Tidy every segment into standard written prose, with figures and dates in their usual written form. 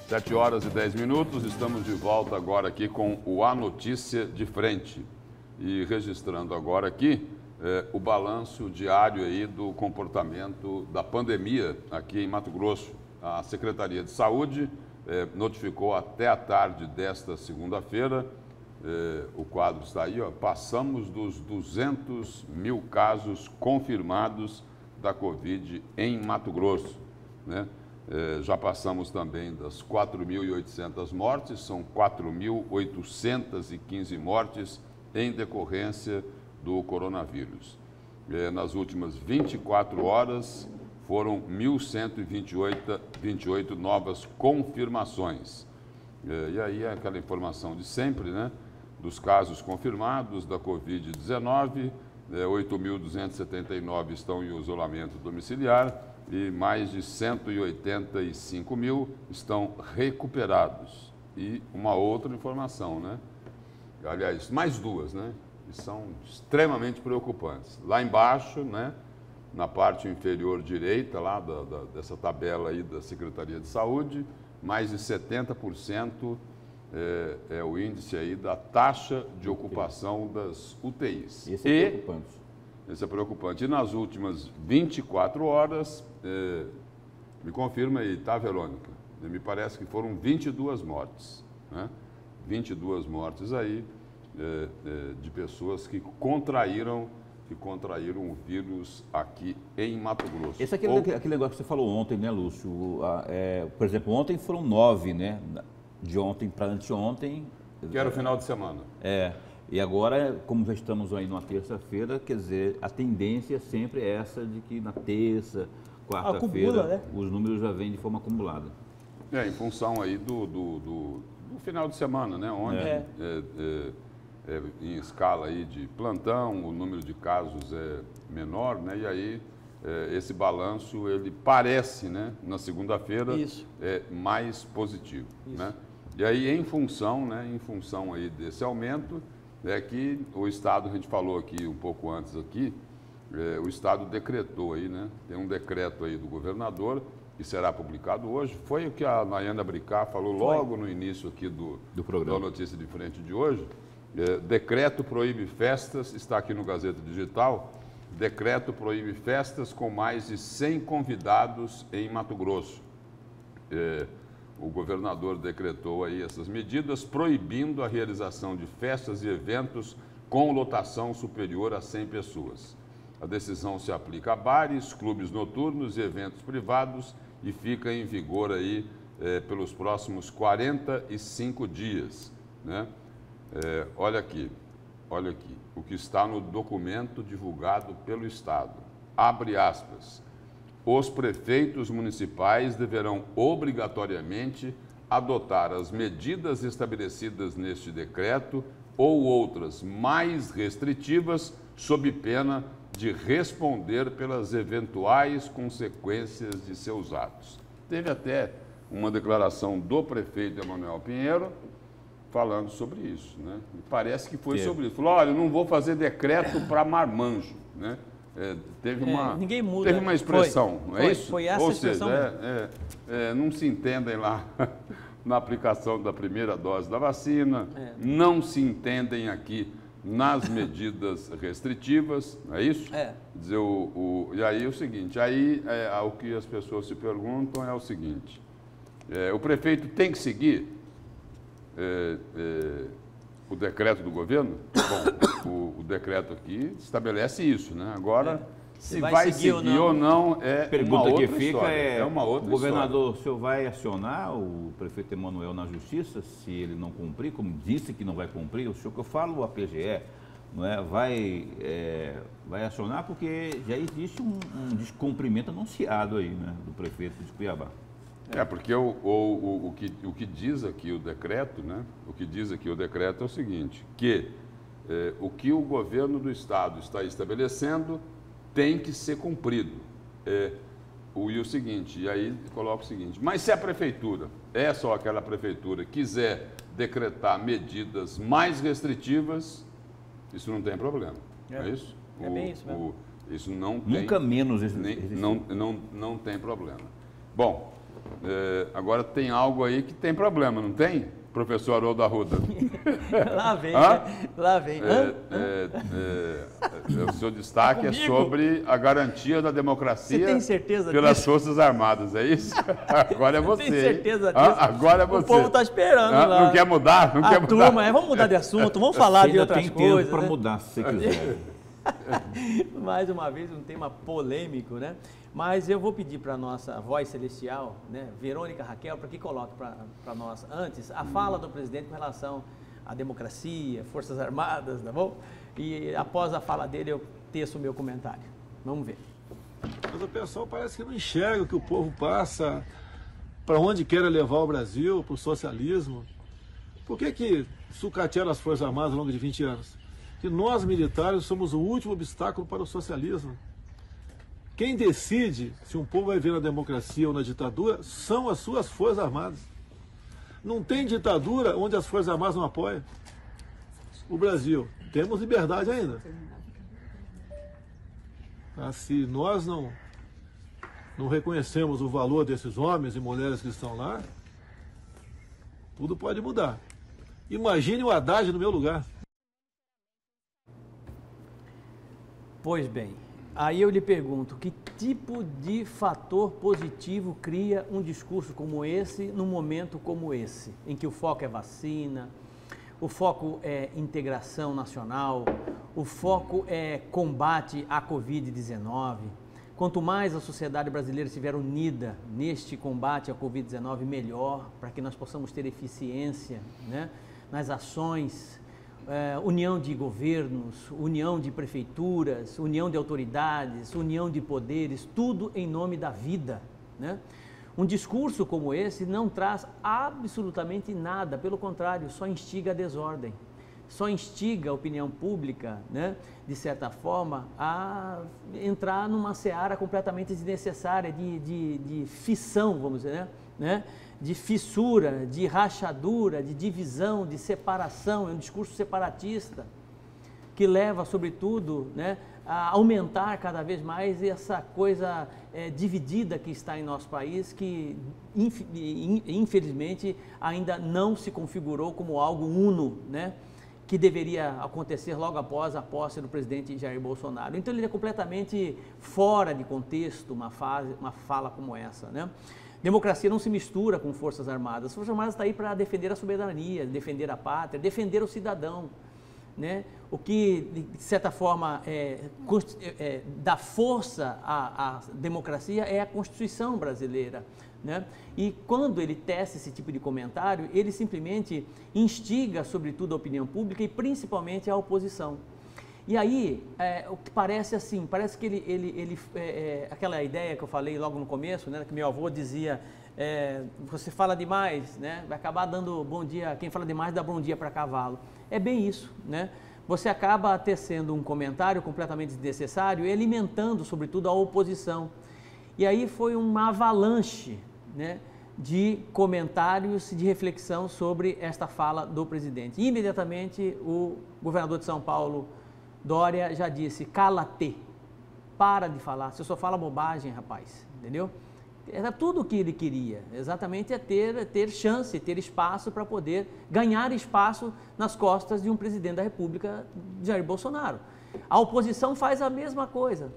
7 horas e 10 minutos, estamos de volta agora aqui com o A Notícia de Frente. E registrando agora aqui o balanço diário aí do comportamento da pandemia aqui em Mato Grosso. A Secretaria de Saúde notificou até a tarde desta segunda-feira, o quadro está aí, ó, passamos dos 200 mil casos confirmados da Covid em Mato Grosso, né? Já passamos também das 4.800 mortes, são 4.815 mortes em decorrência do coronavírus. Nas últimas 24 horas, foram 1.128 novas confirmações. E aí é aquela informação de sempre, né? Dos casos confirmados da Covid-19, 8.279 estão em isolamento domiciliar, e mais de 185 mil estão recuperados. E uma outra informação, né? Aliás, mais duas, né? Que são extremamente preocupantes. Lá embaixo, né? Na parte inferior direita, lá dessa tabela aí da Secretaria de Saúde, mais de 70% é o índice aí da taxa de ocupação das UTIs. Esse é preocupante. Esse é preocupante. E nas últimas 24 horas, me confirma aí, tá, Verônica? Me parece que foram 22 mortes, né? 22 mortes aí de pessoas que contraíram o vírus aqui em Mato Grosso. Esse é aquele negócio que você falou ontem, né, Lúcio? Por exemplo, ontem foram 9, né? De ontem para anteontem. Que era o final de semana. E agora, como já estamos aí numa terça-feira, quer dizer, a tendência sempre é essa de que na terça, quarta-feira, né? Os números já vêm de forma acumulada. Em função aí do final de semana, né? Onde em escala aí de plantão, o número de casos é menor, né? E aí esse balanço, ele parece, né? Na segunda-feira, mais positivo, né? E aí, em função aí desse aumento, que o Estado, a gente falou aqui um pouco antes aqui, o Estado decretou aí, né? Tem um decreto aí do governador, que será publicado hoje. Foi o que a Nayana Bricá falou logo no início aqui do programa, da Notícia de Frente de hoje. Decreto proíbe festas, está aqui no Gazeta Digital. Decreto proíbe festas com mais de 100 convidados em Mato Grosso. O governador decretou aí essas medidas, proibindo a realização de festas e eventos com lotação superior a 100 pessoas. A decisão se aplica a bares, clubes noturnos e eventos privados e fica em vigor aí pelos próximos 45 dias, né? Olha aqui, o que está no documento divulgado pelo Estado. Abre aspas. Os prefeitos municipais deverão obrigatoriamente adotar as medidas estabelecidas neste decreto ou outras mais restritivas, sob pena de responder pelas eventuais consequências de seus atos. Teve até uma declaração do prefeito Emanuel Pinheiro falando sobre isso, né? E parece que foi sobre isso. Falou, olha, eu não vou fazer decreto para marmanjo, né? Teve uma expressão, não é isso? Foi essa Ou expressão. Seja, não se entendem lá na aplicação da primeira dose da vacina, não se entendem aqui nas medidas restritivas, não é isso? Quer dizer, e aí é o seguinte, o que as pessoas se perguntam é o seguinte, o prefeito tem que seguir o decreto do governo? Bom, o decreto aqui estabelece isso, né? Agora, se vai seguir ou não pergunta que fica história. É uma outra governador, o senhor vai acionar o prefeito Emanuel na justiça se ele não cumprir, como disse que não vai cumprir? O senhor que eu falo, a PGE, não é? Vai acionar porque já existe um descumprimento anunciado aí, né, do prefeito de Cuiabá. Porque o que diz aqui o decreto, né? O que diz aqui o decreto é o seguinte, que o que o governo do Estado está estabelecendo tem que ser cumprido. E o seguinte, e aí coloca o seguinte, mas se a prefeitura, só aquela prefeitura, quiser decretar medidas mais restritivas, isso não tem problema, não é isso? É bem isso mesmo. Isso não Nunca tem... menos não tem problema. Bom, Agora tem algo aí que tem problema, não tem? Professor Haroldo Arruda. Lá vem, né? Lá vem. O seu destaque é sobre a garantia da democracia. Você tem certeza pelas disso? Forças Armadas, é isso? Agora é você. Tem certeza disso? Agora é você. O povo está esperando lá. Não quer mudar? Não quer mudar? Turma, vamos mudar de assunto, vamos falar de outras coisas. Para mudar, se você quiser. Mais uma vez, um tema polêmico, né? Mas eu vou pedir para a nossa voz celestial, né, Verônica Raquel, para que coloque para nós antes a fala do presidente com relação à democracia, Forças Armadas, tá bom? E após a fala dele eu teço o meu comentário. Vamos ver. Mas o pessoal parece que não enxerga o que o povo passa, para onde quer levar o Brasil, para o socialismo. Por que sucatearam as Forças Armadas ao longo de 20 anos? Que nós, militares, somos o último obstáculo para o socialismo. Quem decide se um povo vai viver na democracia ou na ditadura são as suas Forças Armadas. Não tem ditadura onde as Forças Armadas não apoiam. O Brasil, temos liberdade ainda. Se nós não reconhecemos o valor desses homens e mulheres que estão lá, tudo pode mudar. Imagine o Haddad no meu lugar. Pois bem, aí eu lhe pergunto, que tipo de fator positivo cria um discurso como esse, num momento como esse, em que o foco é vacina, o foco é integração nacional, o foco é combate à Covid-19. Quanto mais a sociedade brasileira estiver unida neste combate à Covid-19, melhor, para que nós possamos ter eficiência, né, nas ações, união de governos, união de prefeituras, união de autoridades, união de poderes, tudo em nome da vida, né? Um discurso como esse não traz absolutamente nada, pelo contrário, só instiga a desordem, só instiga a opinião pública, né, de certa forma, a entrar numa seara completamente desnecessária de fissão, vamos dizer, né? De fissura, de rachadura, de divisão, de separação. É um discurso separatista que leva, sobretudo, né, a aumentar cada vez mais essa coisa dividida que está em nosso país, que infelizmente ainda não se configurou como algo uno, né, que deveria acontecer logo após a posse do presidente Jair Bolsonaro. Então ele é completamente fora de contexto uma fala como essa, né? Democracia não se mistura com Forças Armadas. As Forças Armadas estão aí para defender a soberania, defender a pátria, defender o cidadão, né? O que, de certa forma, dá força à democracia é a Constituição brasileira, né? E quando ele tece esse tipo de comentário, ele simplesmente instiga, sobretudo, a opinião pública e principalmente a oposição. E aí, o que parece assim, parece que aquela ideia que eu falei logo no começo, né, que meu avô dizia, você fala demais, né, vai acabar dando bom dia, quem fala demais dá bom dia para cavalo. É bem isso, né? Você acaba tecendo um comentário completamente desnecessário e alimentando, sobretudo, a oposição. E aí foi uma avalanche, né, de comentários, de reflexão sobre esta fala do presidente. E, imediatamente, o governador de São Paulo, Dória, já disse, cala-te, para de falar, você só fala bobagem, rapaz, entendeu? Era tudo o que ele queria, exatamente é ter chance, ter espaço para poder ganhar espaço nas costas de um presidente da República, Jair Bolsonaro. A oposição faz a mesma coisa,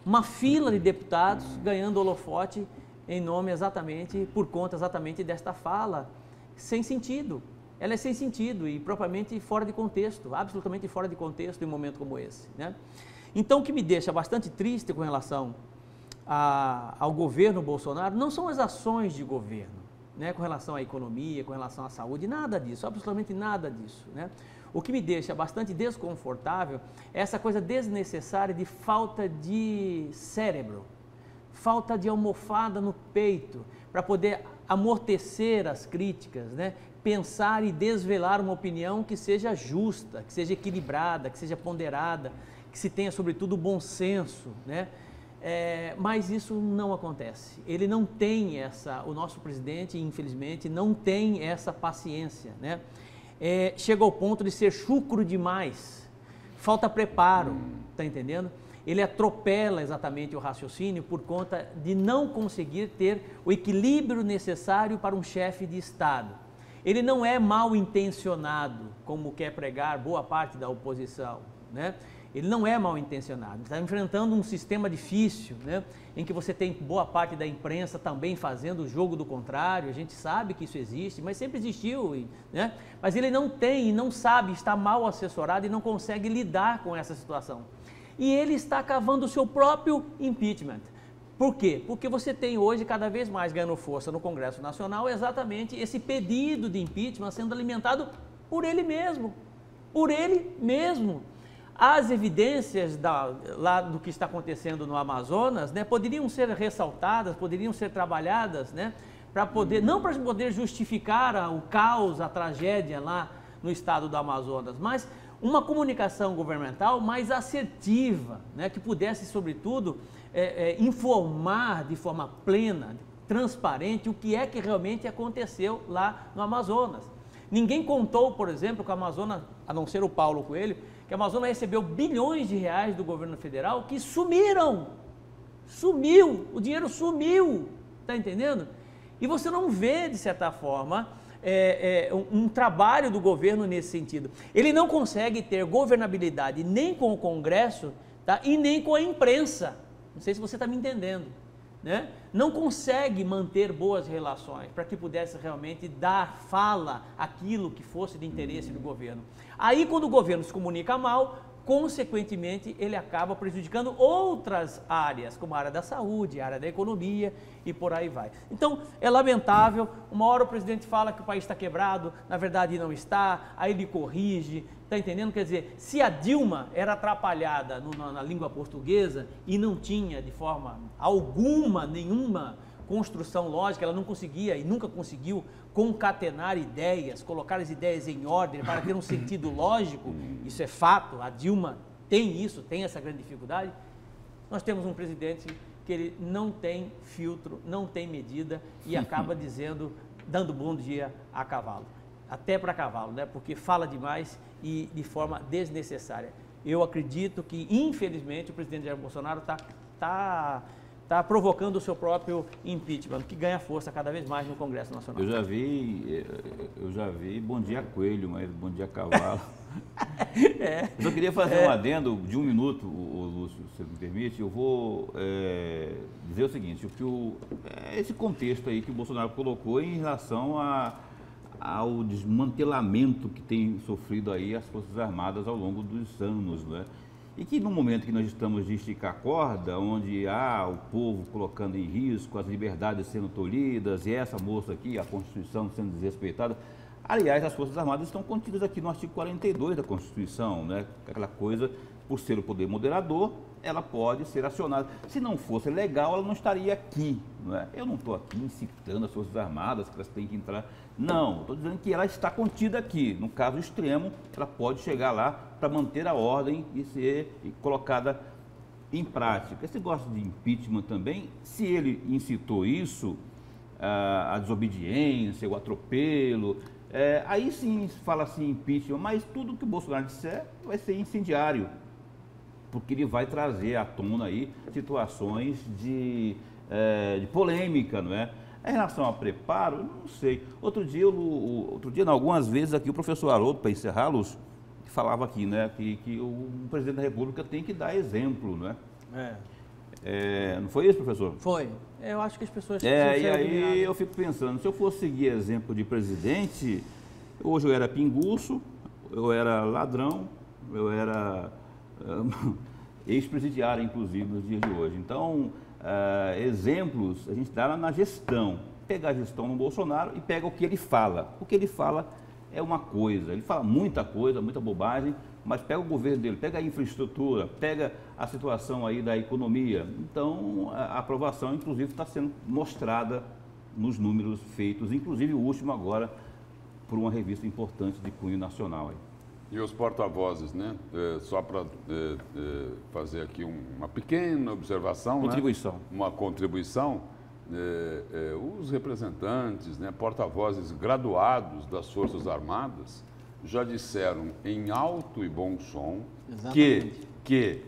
uma fila de deputados ganhando holofote em nome exatamente, por conta exatamente desta fala, sem sentido. Ela é sem sentido e propriamente fora de contexto, absolutamente fora de contexto em um momento como esse, né? Então, o que me deixa bastante triste com relação ao governo Bolsonaro não são as ações de governo, né, com relação à economia, com relação à saúde, nada disso, absolutamente nada disso, né? O que me deixa bastante desconfortável é essa coisa desnecessária de falta de cérebro, falta de almofada no peito, para poder amortecer as críticas, né? Pensar e desvelar uma opinião que seja justa, que seja equilibrada, que seja ponderada, que se tenha, sobretudo, bom senso, né? Mas isso não acontece. Ele não tem o nosso presidente, infelizmente, não tem essa paciência, né? Chega ao ponto de ser chucro demais, falta preparo, tá entendendo? ele atropela exatamente o raciocínio por conta de não conseguir ter o equilíbrio necessário para um chefe de Estado. Ele não é mal intencionado, como quer pregar boa parte da oposição, né? Ele não é mal intencionado, está enfrentando um sistema difícil, né? Em que você tem boa parte da imprensa também fazendo o jogo do contrário, a gente sabe que isso existe, mas sempre existiu, né? Mas ele não tem e não sabe, está mal assessorado e não consegue lidar com essa situação. E ele está cavando o seu próprio impeachment. Por quê? Porque você tem hoje, cada vez mais ganhando força no Congresso Nacional, exatamente esse pedido de impeachment sendo alimentado por ele mesmo. Por ele mesmo. As evidências lá do que está acontecendo no Amazonas, né, poderiam ser ressaltadas, poderiam ser trabalhadas, né, para poder, não para poder justificar o caos, a tragédia lá no estado do Amazonas, mas uma comunicação governamental mais assertiva, né, que pudesse, sobretudo, informar de forma plena, transparente, o que é que realmente aconteceu lá no Amazonas. Ninguém contou, por exemplo, que o Amazonas, a não ser o Paulo Coelho, que a Amazonas recebeu bilhões de reais do governo federal que sumiram. Sumiu, o dinheiro sumiu, está entendendo? E você não vê, de certa forma, um trabalho do governo nesse sentido. Ele não consegue ter governabilidade nem com o Congresso, tá? E nem com a imprensa. Não sei se você está me entendendo, né? Não consegue manter boas relações para que pudesse realmente dar fala àquilo que fosse de interesse do governo. Aí, quando o governo se comunica mal, consequentemente, ele acaba prejudicando outras áreas, como a área da saúde, a área da economia e por aí vai. Então, é lamentável, uma hora o presidente fala que o país está quebrado, na verdade não está, aí ele corrige, está entendendo? Quer dizer, se a Dilma era atrapalhada na língua portuguesa e não tinha de forma alguma, nenhuma construção lógica, ela não conseguia e nunca conseguiu concatenar ideias, colocar as ideias em ordem para ter um sentido lógico, isso é fato, a Dilma tem isso, tem essa grande dificuldade. Nós temos um presidente que ele não tem filtro, não tem medida e acaba dando bom dia a cavalo, até para cavalo, né? Porque fala demais e de forma desnecessária. Eu acredito que, infelizmente, o presidente Jair Bolsonaro está provocando o seu próprio impeachment, que ganha força cada vez mais no Congresso Nacional. Eu já vi bom dia coelho, mas bom dia cavalo. Eu só queria fazer um adendo de 1 minuto, Lúcio, se você me permite. Eu vou dizer o seguinte, esse contexto aí que o Bolsonaro colocou em relação ao desmantelamento que tem sofrido aí as Forças Armadas ao longo dos anos, né? E que no momento que nós estamos de esticar a corda, onde há o povo colocando em risco, as liberdades sendo tolhidas, e essa moça aqui, a Constituição sendo desrespeitada. Aliás, as Forças Armadas estão contidas aqui no artigo 42 da Constituição, né? Aquela coisa, por ser o poder moderador, ela pode ser acionada. Se não fosse legal, ela não estaria aqui, não é? Eu não estou aqui incitando as Forças Armadas que elas têm que entrar. Não, estou dizendo que ela está contida aqui. No caso extremo, ela pode chegar lá para manter a ordem e ser colocada em prática. Esse negócio de impeachment também, se ele incitou isso, a desobediência, o atropelo, aí sim fala assim impeachment, mas tudo que o Bolsonaro disser vai ser incendiário, porque ele vai trazer à tona aí situações de polêmica, não é? Em relação ao preparo, não sei. Outro dia, algumas vezes aqui, o professor Haroldo, para encerrá-los, falava aqui, né, que o presidente da República tem que dar exemplo, né? Não foi isso, professor? Foi. Eu acho que as pessoas... E aí eu fico pensando, se eu fosse seguir exemplo de presidente, hoje eu era pinguço, eu era ladrão, eu era ex-presidiário, inclusive, nos dias de hoje. Então, exemplos a gente dá na gestão. Pega a gestão no Bolsonaro e pega o que ele fala. O que ele fala é uma coisa, ele fala muita coisa, muita bobagem, mas pega o governo dele, pega a infraestrutura, pega a situação aí da economia. Então, a aprovação, inclusive, está sendo mostrada nos números feitos, inclusive o último agora, por uma revista importante de cunho nacional. Aí. E os porta-vozes, né? Só para fazer aqui uma pequena observação, contribuição. Né? Uma contribuição. Os representantes, né, porta-vozes graduados das Forças Armadas já disseram em alto e bom som que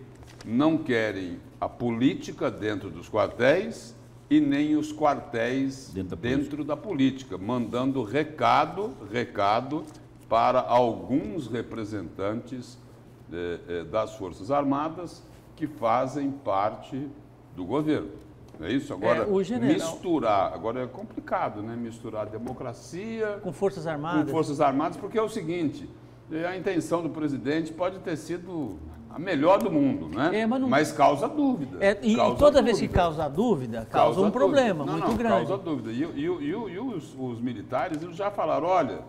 não querem a política dentro dos quartéis e nem os quartéis dentro da política, mandando recado para alguns representantes das Forças Armadas que fazem parte do governo. Não é isso? Agora, misturar, agora é complicado, né? Misturar democracia com Forças Armadas. Com Forças Armadas, porque é o seguinte, a intenção do presidente pode ter sido a melhor do mundo, né? Mas causa dúvida. E toda vez que causa dúvida, causa um problema muito grande. Causa dúvida. E os militares eles já falaram, olha,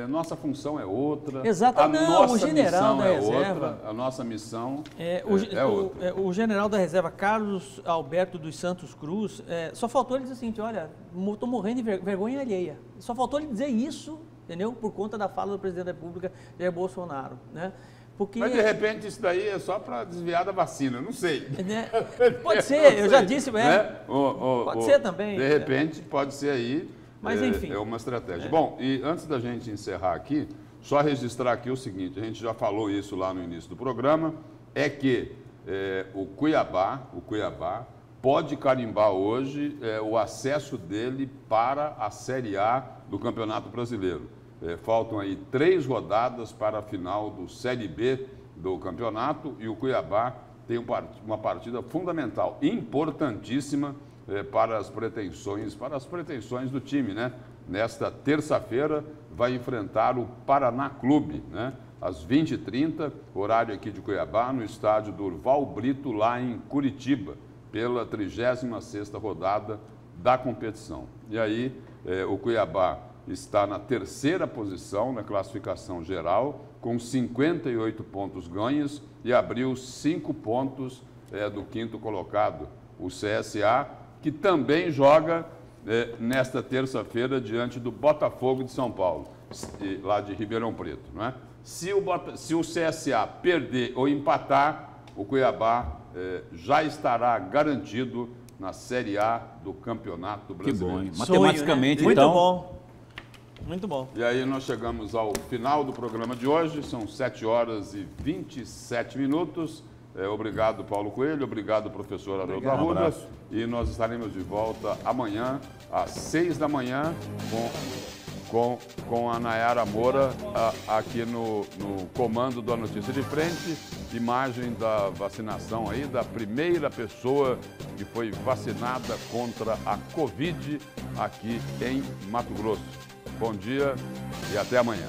nossa função é outra. Exatamente. O general da reserva. Outra, a nossa missão é outra. O general da reserva, Carlos Alberto dos Santos Cruz, só faltou ele dizer o seguinte, olha, estou morrendo de vergonha alheia. Só faltou ele dizer isso, entendeu? Por conta da fala do presidente da República, Jair Bolsonaro, né? Porque... Mas de repente isso daí é só para desviar da vacina, não sei. Né? Pode ser, eu já disse, pode ser também. De repente pode ser aí, mas enfim. É uma estratégia. Bom, e antes da gente encerrar aqui, só registrar aqui o seguinte, a gente já falou isso lá no início do programa, é que o Cuiabá pode carimbar hoje o acesso dele para a Série A do Campeonato Brasileiro. Faltam aí 3 rodadas para a final do Série B do campeonato e o Cuiabá tem uma partida fundamental, importantíssima para as pretensões do time, né? Nesta terça-feira vai enfrentar o Paraná Clube, né? Às 20h30, horário aqui de Cuiabá, no estádio Durval Brito, lá em Curitiba, pela 36ª rodada da competição. E aí o Cuiabá está na 3ª posição na classificação geral, com 58 pontos ganhos e abriu 5 pontos do 5º colocado, o CSA, que também joga nesta terça-feira diante do Botafogo de São Paulo, lá de Ribeirão Preto. Não é? Se o CSA perder ou empatar, o Cuiabá já estará garantido na Série A do Campeonato Brasileiro. Que bom, hein? Matematicamente, Sonho, né? então... Muito bom. Muito bom. E aí nós chegamos ao final do programa de hoje, são 7h27. Obrigado, Paulo Coelho, obrigado, professor Haroldo Arruda. E nós estaremos de volta amanhã, às 6 da manhã, com a Nayara Moura aqui no comando da Notícia de Frente. Imagem da vacinação aí, da primeira pessoa que foi vacinada contra a Covid aqui em Mato Grosso. Bom dia e até amanhã.